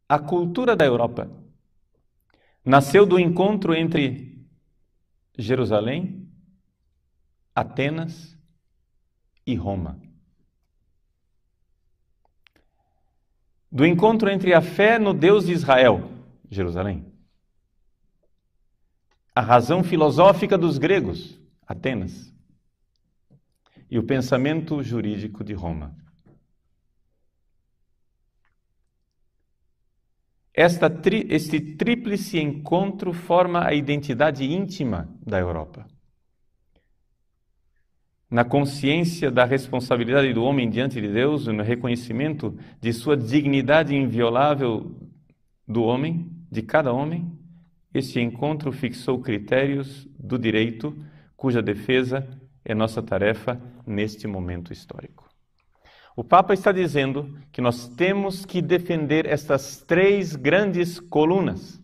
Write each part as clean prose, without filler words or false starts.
A cultura da Europa nasceu do encontro entre Jerusalém, Atenas e Roma. Do encontro entre a fé no Deus de Israel, Jerusalém, a razão filosófica dos gregos, Atenas, e o pensamento jurídico de Roma. Este tríplice encontro forma a identidade íntima da Europa. Na consciência da responsabilidade do homem diante de Deus, no reconhecimento de sua dignidade inviolável do homem, de cada homem, este encontro fixou critérios do direito, cuja defesa é nossa tarefa neste momento histórico. O Papa está dizendo que nós temos que defender estas três grandes colunas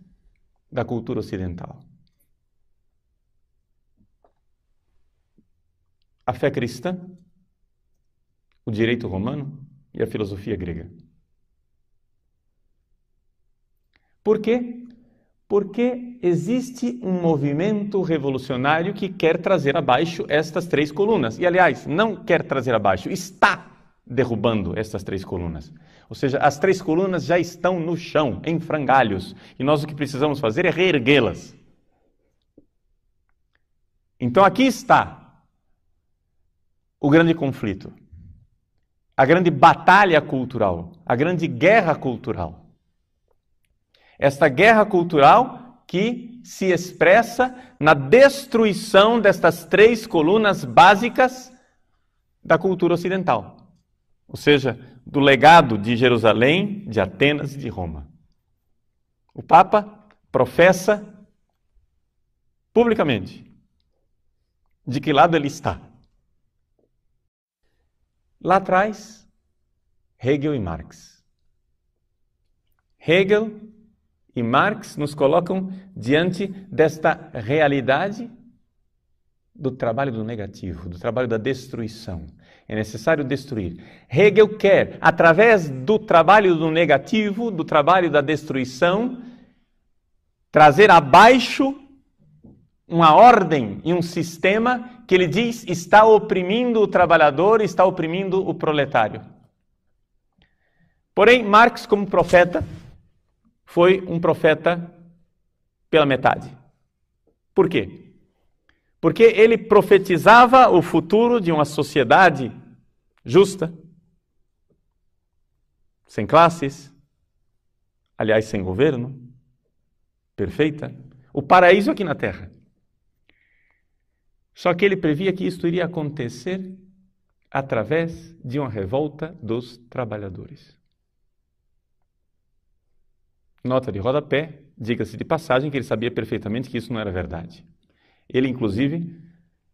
da cultura ocidental. A fé cristã, o direito romano e a filosofia grega. Por quê? Porque existe um movimento revolucionário que quer trazer abaixo estas três colunas. E, aliás, não quer trazer abaixo, está derrubando estas três colunas. Ou seja, as três colunas já estão no chão, em frangalhos. E nós o que precisamos fazer é reerguê-las. Então aqui está o grande conflito, a grande batalha cultural, a grande guerra cultural. Esta guerra cultural que se expressa na destruição destas três colunas básicas da cultura ocidental. Ou seja, do legado de Jerusalém, de Atenas e de Roma. O Papa professa publicamente de que lado ele está. Lá atrás, Hegel e Marx. Hegel e Marx nos colocam diante desta realidade do trabalho do negativo, do trabalho da destruição. É necessário destruir. Hegel quer, através do trabalho do negativo, do trabalho da destruição, trazer abaixo uma ordem e um sistema que ele diz está oprimindo o trabalhador, está oprimindo o proletário. Porém, Marx, como profeta, foi um profeta pela metade. Por quê? Porque ele profetizava o futuro de uma sociedade justa, sem classes, aliás, sem governo, perfeita, o paraíso aqui na Terra. Só que ele previa que isto iria acontecer através de uma revolta dos trabalhadores. Nota de rodapé, diga-se de passagem que ele sabia perfeitamente que isso não era verdade. Ele, inclusive,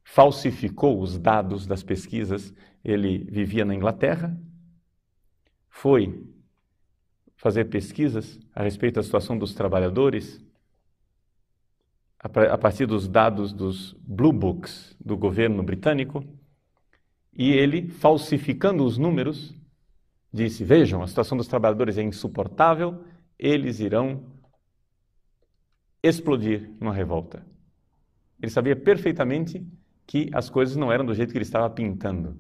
falsificou os dados das pesquisas. Ele vivia na Inglaterra, foi fazer pesquisas a respeito da situação dos trabalhadores a partir dos dados dos Blue Books do governo britânico, e ele, falsificando os números, disse, vejam, a situação dos trabalhadores é insuportável, eles irão explodir numa revolta. Ele sabia perfeitamente que as coisas não eram do jeito que ele estava pintando.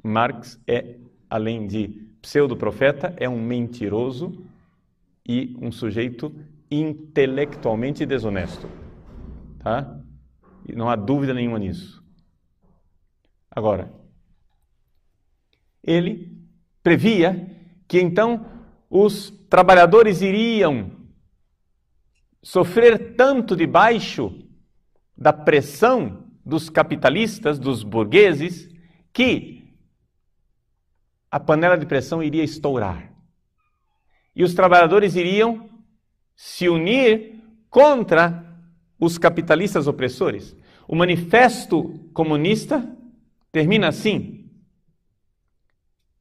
Marx é, além de pseudo-profeta, é um mentiroso e um sujeito intelectualmente desonesto. Tá? E não há dúvida nenhuma nisso. Agora, ele previa que então os trabalhadores iriam sofrer tanto debaixo da pressão dos capitalistas, dos burgueses, que a panela de pressão iria estourar. E os trabalhadores iriam se unir contra os capitalistas opressores. O manifesto comunista termina assim: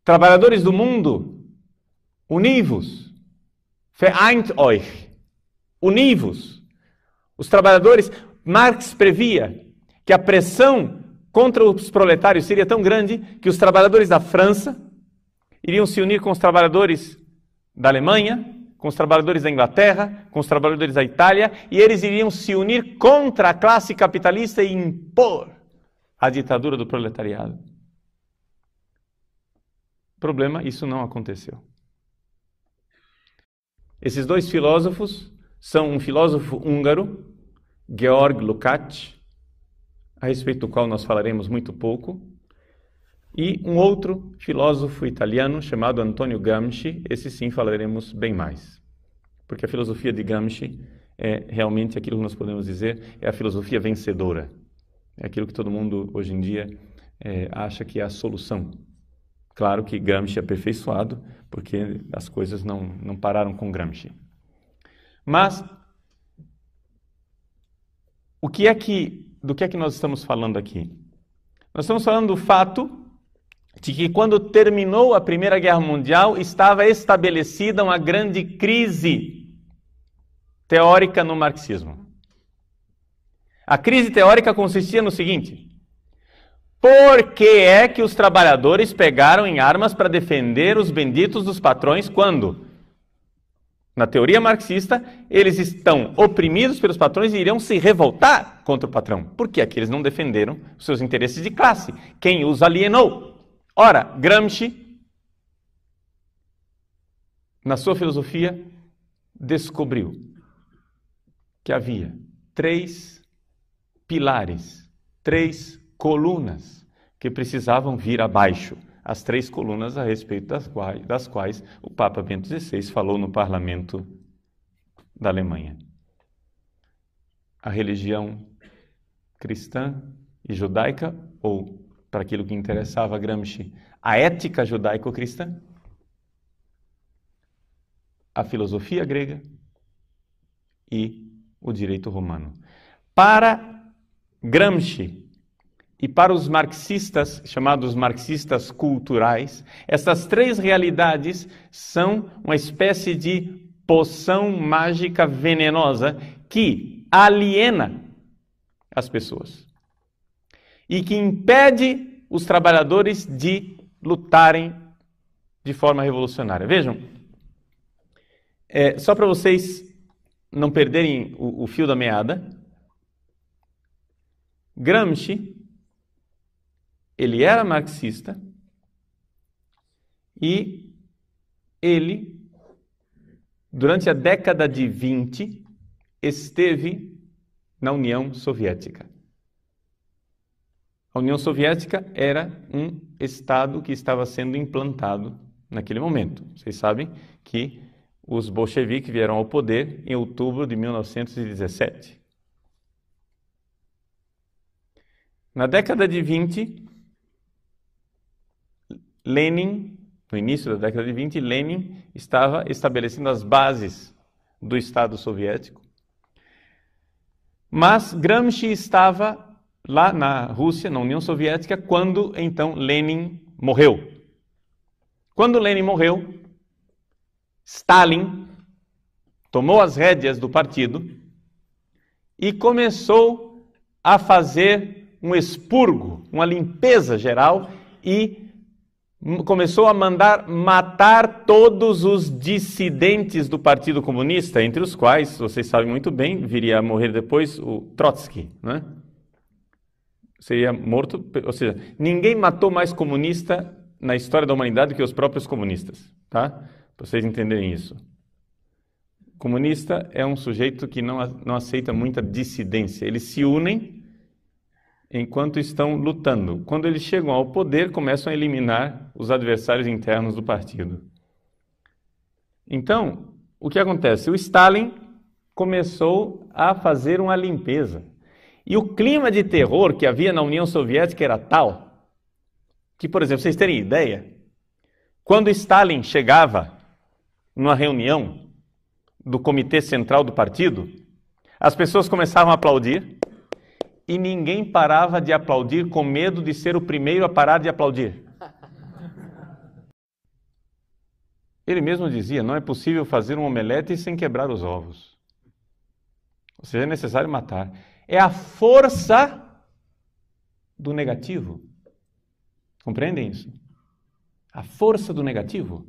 trabalhadores do mundo, univos, vereint euch, univos. Os trabalhadores, Marx previa que a pressão contra os proletários seria tão grande que os trabalhadores da França iriam se unir com os trabalhadores da Alemanha, com os trabalhadores da Inglaterra, com os trabalhadores da Itália, e eles iriam se unir contra a classe capitalista e impor a ditadura do proletariado. Problema, isso não aconteceu. Esses dois filósofos são um filósofo húngaro, Georg Lukács, a respeito do qual nós falaremos muito pouco, e um outro filósofo italiano chamado Antonio Gramsci. Esse sim falaremos bem mais, porque a filosofia de Gramsci é realmente aquilo que nós podemos dizer, é a filosofia vencedora. É aquilo que todo mundo hoje em dia acha que é a solução. Claro que Gramsci é aperfeiçoado, porque as coisas não pararam com Gramsci. Mas, do que é que nós estamos falando aqui? Nós estamos falando do fato de que quando terminou a Primeira Guerra Mundial, estava estabelecida uma grande crise teórica no marxismo. A crise teórica consistia no seguinte: por que é que os trabalhadores pegaram em armas para defender os benditos dos patrões quando, na teoria marxista, eles estão oprimidos pelos patrões e iriam se revoltar contra o patrão? Por que é que eles não defenderam os seus interesses de classe? Quem os alienou? Ora, Gramsci, na sua filosofia, descobriu que havia 3 pilares, 3 colunas que precisavam vir abaixo. As 3 colunas a respeito das quais o Papa Bento XVI falou no parlamento da Alemanha. A religião cristã e judaica, ou, para aquilo que interessava a Gramsci, a ética judaico-cristã, a filosofia grega e o direito romano. Para Gramsci e para os marxistas, chamados marxistas culturais, essas 3 realidades são uma espécie de poção mágica venenosa que aliena as pessoas e que impede os trabalhadores de lutarem de forma revolucionária. Vejam, só para vocês não perderem o fio da meada, Gramsci, ele era marxista e ele, durante a década de 20, esteve na União Soviética. A União Soviética era um Estado que estava sendo implantado naquele momento. Vocês sabem que os bolcheviques vieram ao poder em outubro de 1917. Na década de 20, Lenin, no início da década de 20, Lenin estava estabelecendo as bases do Estado soviético. Mas Gramsci estava lá na Rússia, na União Soviética, quando então Lenin morreu. Quando Lenin morreu, Stalin tomou as rédeas do partido e começou a fazer um expurgo, uma limpeza geral, e começou a mandar matar todos os dissidentes do Partido Comunista, entre os quais, vocês sabem muito bem, viria a morrer depois o Trotsky, né? Seria morto, ou seja, ninguém matou mais comunista na história da humanidade do que os próprios comunistas, tá? Para vocês entenderem isso. Comunista é um sujeito que não aceita muita dissidência. Eles se unem enquanto estão lutando. Quando eles chegam ao poder, começam a eliminar os adversários internos do partido. Então, o que acontece? O Stalin começou a fazer uma limpeza. E o clima de terror que havia na União Soviética era tal que, por exemplo, vocês terem ideia, quando Stalin chegava numa reunião do Comitê Central do Partido, as pessoas começavam a aplaudir e ninguém parava de aplaudir com medo de ser o primeiro a parar de aplaudir. Ele mesmo dizia, não é possível fazer um omelete sem quebrar os ovos. Ou seja, é necessário matar. É a força do negativo. Compreendem isso? A força do negativo.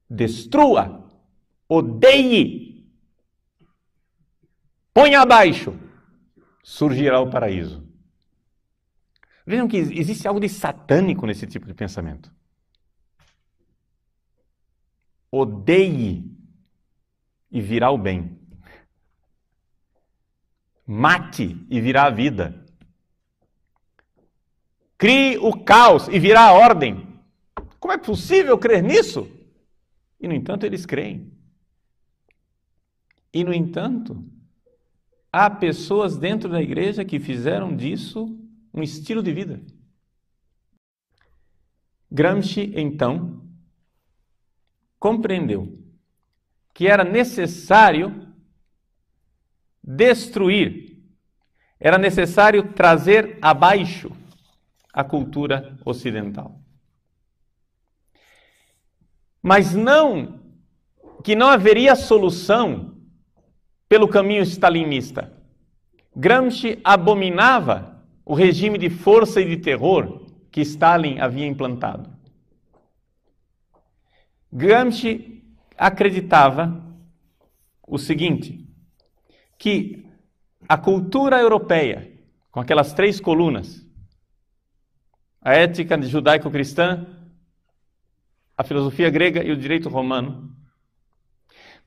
Destrua odeie, ponha abaixo, surgirá o paraíso. Vejam que existe algo de satânico nesse tipo de pensamento. Odeie e virá o bem. Mate e virá a vida. Crie o caos e virá a ordem. Como é possível crer nisso? E, no entanto, eles creem. E, no entanto, há pessoas dentro da igreja que fizeram disso um estilo de vida. Gramsci, então, compreendeu que era necessário destruir, era necessário trazer abaixo a cultura ocidental. Mas que não haveria solução pelo caminho stalinista. Gramsci abominava o regime de força e de terror que Stalin havia implantado. Gramsci acreditava o seguinte, que a cultura europeia, com aquelas 3 colunas, a ética judaico-cristã, a filosofia grega e o direito romano,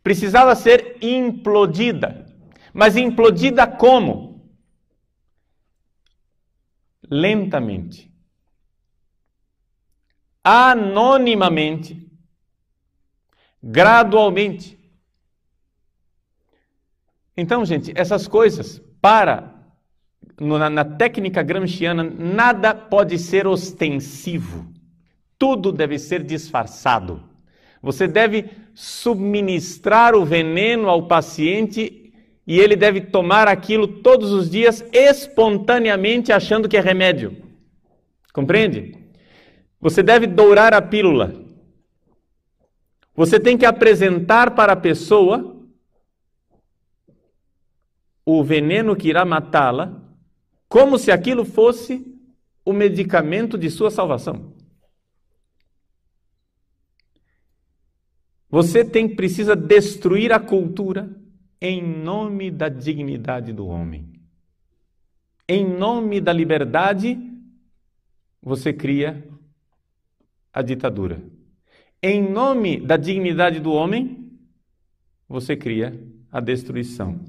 precisava ser implodida. Mas implodida como? Lentamente, anonimamente, gradualmente. Então, gente, essas coisas, na técnica gramsciana, nada pode ser ostensivo. Tudo deve ser disfarçado. Você deve subministrar o veneno ao paciente e ele deve tomar aquilo todos os dias espontaneamente, achando que é remédio. Compreende? Você deve dourar a pílula. Você tem que apresentar para a pessoa o veneno que irá matá-la, como se aquilo fosse o medicamento de sua salvação. Você precisa destruir a cultura em nome da dignidade do homem. Em nome da liberdade, você cria a ditadura. Em nome da dignidade do homem, você cria a destruição.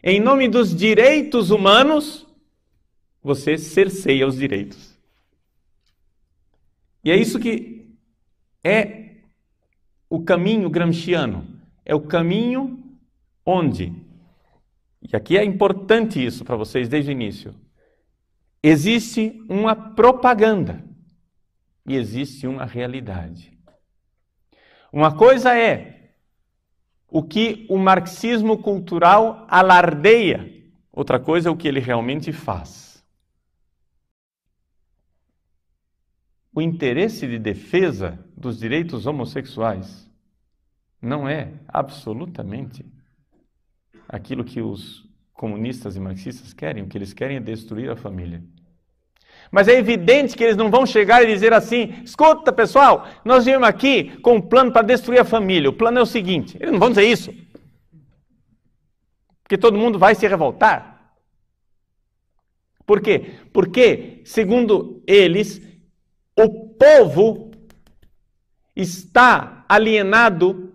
Em nome dos direitos humanos, você cerceia os direitos. E é isso que é o caminho gramsciano. É o caminho onde, e aqui é importante isso para vocês desde o início, existe uma propaganda e existe uma realidade. Uma coisa é o que o marxismo cultural alardeia, outra coisa é o que ele realmente faz. O interesse de defesa dos direitos homossexuais não é absolutamente aquilo que os comunistas e marxistas querem. O que eles querem é destruir a família. Mas é evidente que eles não vão chegar e dizer assim: escuta, pessoal, nós viemos aqui com um plano para destruir a família. O plano é o seguinte. Eles não vão dizer isso. Porque todo mundo vai se revoltar. Por quê? Porque, segundo eles, o povo está alienado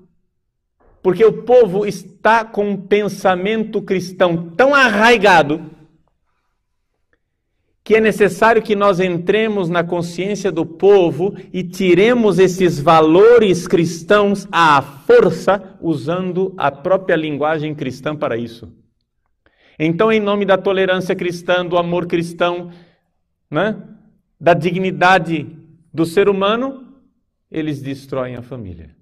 porque o povo está com um pensamento cristão tão arraigado que é necessário que nós entremos na consciência do povo e tiremos esses valores cristãos à força, usando a própria linguagem cristã para isso. Então, em nome da tolerância cristã, do amor cristão, da dignidade do ser humano, eles destroem a família.